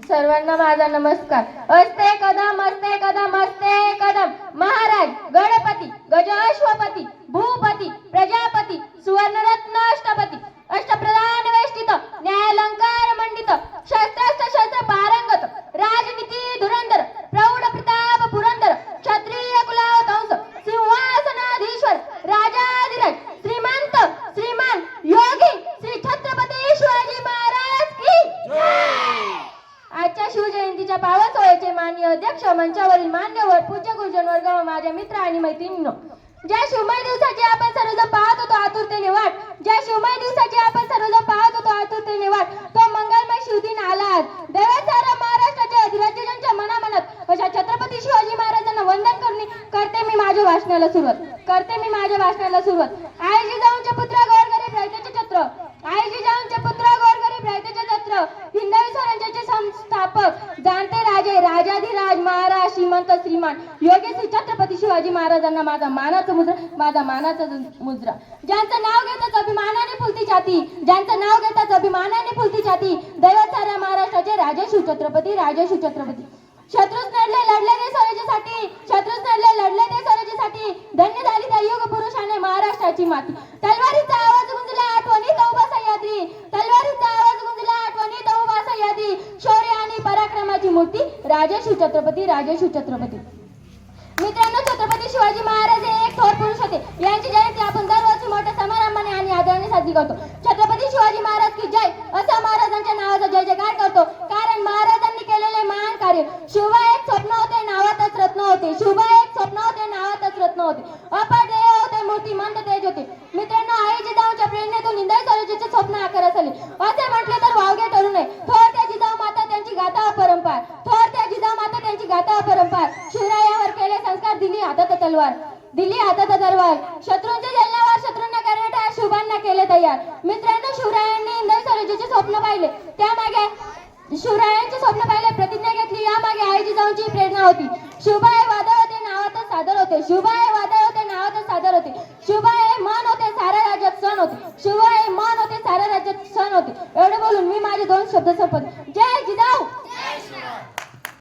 सर्वांना माझा नमस्कार. अस्ते कदम अस्ते कदम अस्ते कदम. महाराज गणपती गजाश्वपती भूपती प्रजापती सुवर्णरत्न अष्टपती अष्टप्रधान वेष्टित न्यायालंकार मंडित शस्त्रास्त्र शस्त्र पारंगत राजनीती धुरंधर प्रौढ प्रताप पुरंदर क्षत्रिय कुलावतंस सिंहासनाधीश्वर राजाधिराज श्रीमंत श्रीमान योगी श्री छत्रपती शिवाजी महाराज की आजच्या शिवजयंतीच्या पावन सोहळ्याचे माननीय अध्यक्ष, मंचावरील मान्यवर, पूज्य गुरुजन वर्ग व माझ्या मित्र आणि मैत्रिणींनो, ज्या शिवमय दिवसाची आपण सर्वजण पाहत होतो आतुरतेने वाट, ज्या शिवमय दिवसाची आपण सर्वजण पाहत होतो आतुरतेने वाट, तो मंगलमय शिवदिन आला आज. देवासारा महाराष्ट्राच्या अधिराज्यांच्या मनामनात अशा छत्रपती शिवाजी महाराजांना वंदन करते मी माझ्या भाषणाला सुरुवात. आई जिजाऊंचे पुत्र गोरगरीब रयतेचे छत्र, आई जिजाऊंचे पुत्र गोरगरीब रयतेचे छत्र, हिंदवी स्वराज्याचे संस्थापक, जाणते राजे राजाधिराज महाराज श्रीमंत श्रीमान योगी श्री छत्रपती शिवाजी महाराजांना माझा मानाचा मुजरा. ज्यांचं नाव घेताच अभिमानाने फुलती छाती, ज्यांचं नाव घेताच अभिमानाने फुलती छाती, दैवत महाराष्ट्राचे राजे शिवछत्रपती. शत्रूच लढले ते स्वराज्यासाठी, धन्य झाली त्या युग पुरुषाने महाराष्ट्राची माती. तलवारीचा आवाज गुंजला आठवणीत उभा सह्याद्री, शौर्य आणि पराक्रमाची मूर्ती राजे शिवछत्रपती. मित्रांनो, छत्रपती शिवाजी महाराज हे एक थोर पुरुष होते. यांची जयंती आपण दरवर्षी मोठ्या समारंभाने आणि आदराने साजरी करतो. छत्रपती शिवाजी महाराज की जय असा महाराजांच्या नावाचा जय जयकार करतो, कारण महाराजांनी केलेले महान कार्य. शिवबा एक स्वप्न होते, नावातच रत्न होते. अपादेय होते, मूर्तिमंत तेज होते. मित्रांनो, आई जिजाऊंच्या प्रेरणेतून हिंदवी स्वराज्याचे स्वप्न आकारास आले असे म्हटले तर वावगे ठरू नये. थोर त्या जिजाऊ माता त्यांची गाथा अपरंपार. शिवरायावर केले संस्कार, दिली हातात तलवार. शत्रूंचे जलण्यावर शत्रूंना करण्यात शिवबांना केले तयार. मित्रांनो, शिवरायांनी हिंदवी स्वराज्याचे स्वप्न पाहिले, त्यामागे शिवरायांचे स्वप्न पाहिले, प्रतिज्ञा घेतली, यामागे आई जिजाऊंची प्रेरणा होती. शिवबाई वादळ होते, नावातच सादर होते. शिवबाई मन होते, साऱ्या राज्यात सण होते. एवढे बोलून मी माझे दोन शब्द संपवतो. जय जिजाऊ.